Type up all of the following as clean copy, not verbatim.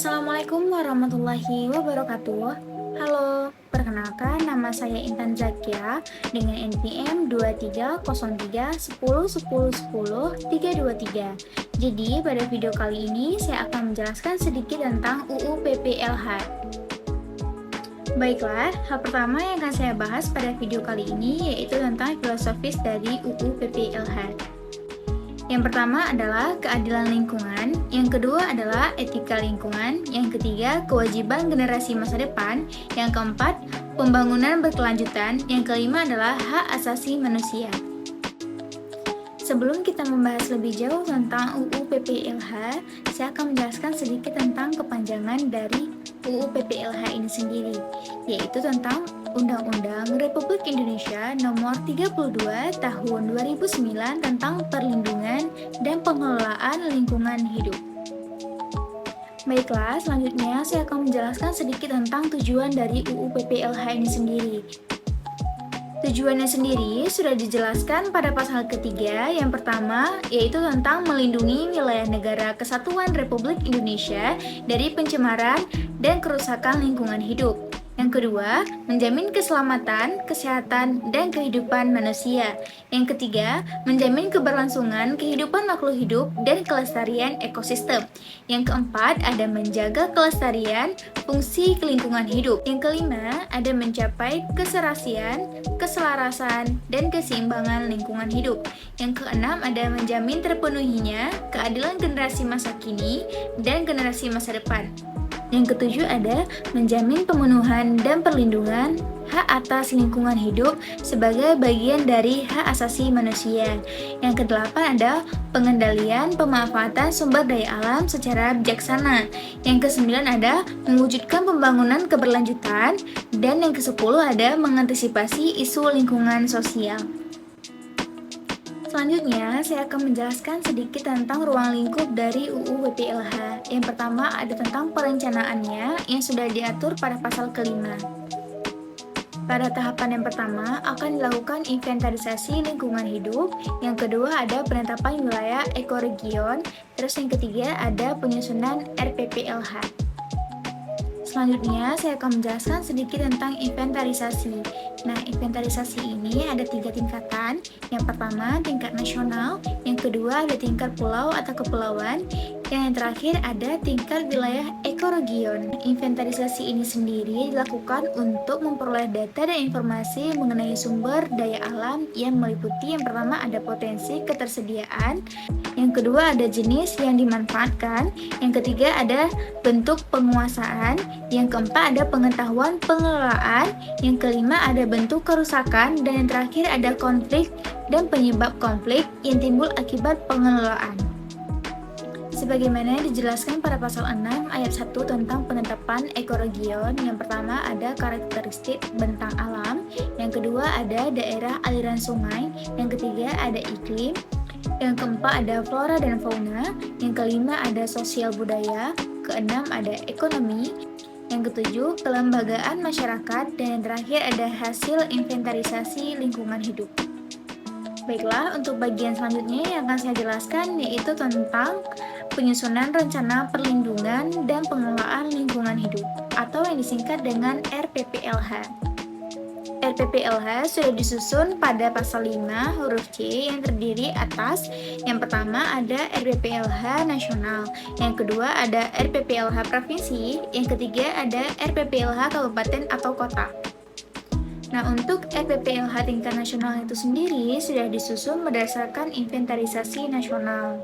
Assalamualaikum warahmatullahi wabarakatuh. Halo, perkenalkan nama saya Intan Zakia dengan NPM 23031010100323. Jadi, pada video kali ini saya akan menjelaskan sedikit tentang UU PPLH. Baiklah, hal pertama yang akan saya bahas pada video kali ini yaitu tentang filosofis dari UU PPLH. Yang pertama adalah keadilan lingkungan, yang kedua adalah etika lingkungan, yang ketiga kewajiban generasi masa depan, yang keempat pembangunan berkelanjutan, yang kelima adalah hak asasi manusia. Sebelum kita membahas lebih jauh tentang UU PPLH, saya akan menjelaskan sedikit tentang kepanjangan dari UU PPLH ini sendiri, yaitu tentang Undang-Undang Republik Indonesia Nomor 32 Tahun 2009 tentang Perlindungan dan Pengelolaan Lingkungan Hidup. Baiklah, selanjutnya saya akan menjelaskan sedikit tentang tujuan dari UU PPLH ini sendiri. Tujuannya sendiri sudah dijelaskan pada pasal ketiga. Yang pertama yaitu tentang melindungi wilayah negara kesatuan Republik Indonesia dari pencemaran dan kerusakan lingkungan hidup. Yang kedua, menjamin keselamatan, kesehatan, dan kehidupan manusia. Yang ketiga, menjamin keberlangsungan kehidupan makhluk hidup dan kelestarian ekosistem. Yang keempat, ada menjaga kelestarian fungsi lingkungan hidup. Yang kelima, ada mencapai keserasian, keselarasan, dan keseimbangan lingkungan hidup. Yang keenam, ada menjamin terpenuhinya keadilan generasi masa kini dan generasi masa depan. Yang ketujuh ada menjamin pemenuhan dan perlindungan hak atas lingkungan hidup sebagai bagian dari hak asasi manusia. Yang kedelapan ada pengendalian pemanfaatan sumber daya alam secara bijaksana. Yang kesembilan ada mewujudkan pembangunan keberlanjutan. Dan yang kesepuluh ada mengantisipasi isu lingkungan sosial. Selanjutnya, saya akan menjelaskan sedikit tentang ruang lingkup dari UU PPLH. Yang pertama ada tentang perencanaannya yang sudah diatur pada pasal kelima. Pada tahapan yang pertama akan dilakukan inventarisasi lingkungan hidup, yang kedua ada penetapan wilayah ekoregion, terus yang ketiga ada penyusunan RPPLH. Selanjutnya, saya akan menjelaskan sedikit tentang inventarisasi. Nah, inventarisasi ini ada 3 tingkatan. Yang pertama, tingkat nasional. Yang kedua, ada tingkat pulau atau kepulauan. Yang terakhir, ada tingkat wilayah ekoregion. Inventarisasi ini sendiri dilakukan untuk memperoleh data dan informasi mengenai sumber daya alam yang meliputi yang pertama ada potensi ketersediaan, yang kedua ada jenis yang dimanfaatkan, yang ketiga ada bentuk penguasaan, yang keempat ada pengetahuan pengelolaan, yang kelima ada bentuk kerusakan, dan yang terakhir ada konflik dan penyebab konflik yang timbul akibat pengelolaan. Sebagaimana dijelaskan pada pasal 6 ayat 1 tentang penetapan ekoregion, yang pertama ada karakteristik bentang alam, yang kedua ada daerah aliran sungai, yang ketiga ada iklim, yang keempat ada flora dan fauna, yang kelima ada sosial budaya, keenam ada ekonomi, yang ketujuh kelembagaan masyarakat, dan yang terakhir ada hasil inventarisasi lingkungan hidup. Baiklah, untuk bagian selanjutnya yang akan saya jelaskan yaitu tentang penyusunan rencana perlindungan dan pengelolaan lingkungan hidup atau yang disingkat dengan RPPLH. RPPLH sudah disusun pada pasal 5 huruf C yang terdiri atas yang pertama ada RPPLH nasional, yang kedua ada RPPLH provinsi, yang ketiga ada RPPLH kabupaten atau kota. Nah, untuk RPPLH tingkat nasional itu sendiri sudah disusun berdasarkan inventarisasi nasional.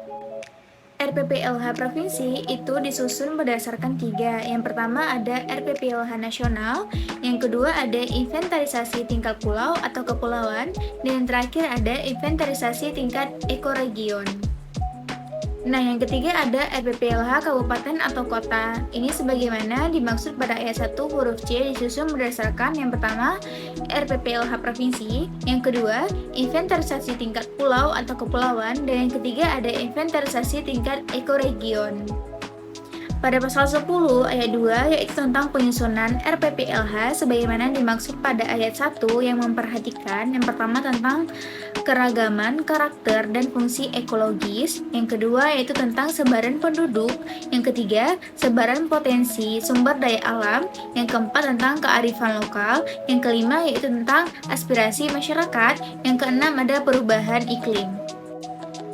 RPPLH provinsi itu disusun berdasarkan 3. Yang pertama ada RPPLH nasional, yang kedua ada inventarisasi tingkat pulau atau kepulauan, dan yang terakhir ada inventarisasi tingkat ekoregion. Nah, yang ketiga ada RPPLH kabupaten atau kota. Ini sebagaimana dimaksud pada ayat 1 huruf C disusun berdasarkan yang pertama RPPLH provinsi, yang kedua inventarisasi tingkat pulau atau kepulauan, dan yang ketiga ada inventarisasi tingkat ekoregion. Pada pasal 10 ayat 2 yaitu tentang penyusunan RPPLH sebagaimana dimaksud pada ayat 1 yang memperhatikan yang pertama tentang keragaman, karakter, dan fungsi ekologis, yang kedua yaitu tentang sebaran penduduk, yang ketiga sebaran potensi sumber daya alam, yang keempat tentang kearifan lokal, yang kelima yaitu tentang aspirasi masyarakat, yang keenam ada perubahan iklim.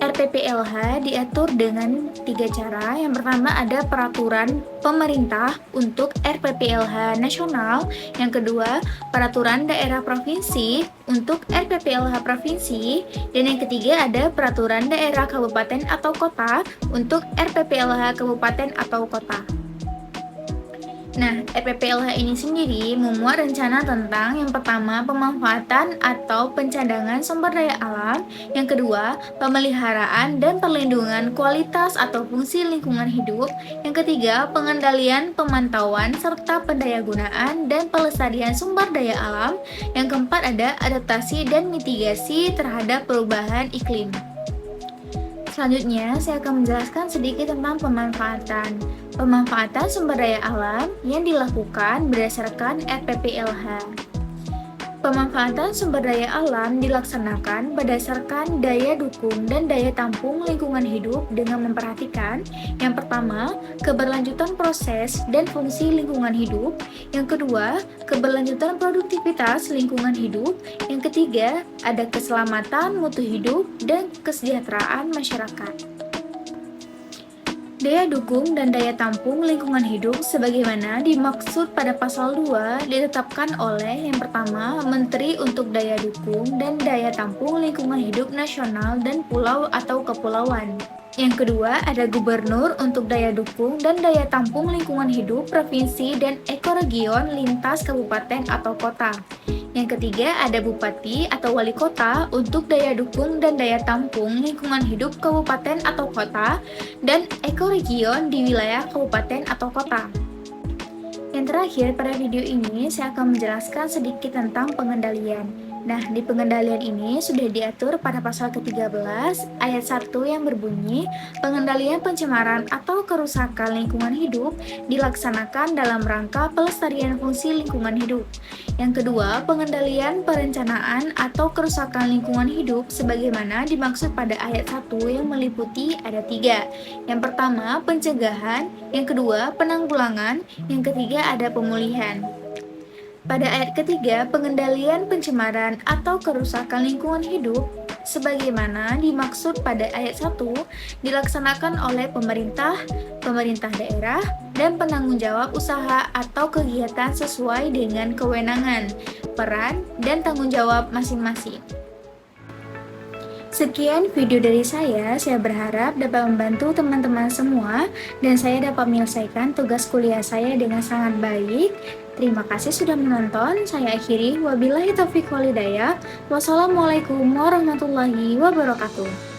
RPPLH diatur dengan 3 cara. Yang pertama ada peraturan pemerintah untuk RPPLH nasional. Yang kedua, peraturan daerah provinsi untuk RPPLH provinsi. Dan yang ketiga ada peraturan daerah kabupaten atau kota untuk RPPLH kabupaten atau kota. Nah, RPPLH ini sendiri memuat rencana tentang yang pertama pemanfaatan atau pencadangan sumber daya alam, yang kedua pemeliharaan dan perlindungan kualitas atau fungsi lingkungan hidup, yang ketiga pengendalian, pemantauan serta pendayagunaan dan pelestarian sumber daya alam, yang keempat ada adaptasi dan mitigasi terhadap perubahan iklim. Selanjutnya, saya akan menjelaskan sedikit tentang pemanfaatan. Pemanfaatan sumber daya alam yang dilakukan berdasarkan RPPLH. Pemanfaatan sumber daya alam dilaksanakan berdasarkan daya dukung dan daya tampung lingkungan hidup dengan memperhatikan yang pertama, keberlanjutan proses dan fungsi lingkungan hidup, yang kedua, keberlanjutan produktivitas lingkungan hidup, yang ketiga, ada keselamatan mutu hidup dan kesejahteraan masyarakat. Daya dukung dan daya tampung lingkungan hidup sebagaimana dimaksud pada pasal 2 ditetapkan oleh yang pertama Menteri untuk Daya Dukung dan Daya Tampung Lingkungan Hidup Nasional dan Pulau atau Kepulauan. Yang kedua ada Gubernur untuk Daya Dukung dan Daya Tampung Lingkungan Hidup Provinsi dan Ekoregion lintas kabupaten atau kota. Yang ketiga ada Bupati atau Wali Kota untuk daya dukung dan daya tampung lingkungan hidup kabupaten atau kota dan ekoregion di wilayah kabupaten atau kota. Yang terakhir pada video ini saya akan menjelaskan sedikit tentang pengendalian. Nah, di pengendalian ini sudah diatur pada pasal ke-13 ayat 1 yang berbunyi pengendalian pencemaran atau kerusakan lingkungan hidup dilaksanakan dalam rangka pelestarian fungsi lingkungan hidup. Yang kedua, pengendalian perencanaan atau kerusakan lingkungan hidup sebagaimana dimaksud pada ayat 1 yang meliputi ada 3. Yang pertama, pencegahan, yang kedua, penanggulangan, yang ketiga ada pemulihan. Pada ayat ketiga, pengendalian pencemaran atau kerusakan lingkungan hidup sebagaimana dimaksud pada ayat 1 dilaksanakan oleh pemerintah, pemerintah daerah, dan penanggung jawab usaha atau kegiatan sesuai dengan kewenangan, peran, dan tanggung jawab masing-masing. Sekian video dari saya berharap dapat membantu teman-teman semua dan saya dapat menyelesaikan tugas kuliah saya dengan sangat baik. Terima kasih sudah menonton, saya akhiri, wabillahi taufiq wal hidayah. Wassalamualaikum warahmatullahi wabarakatuh.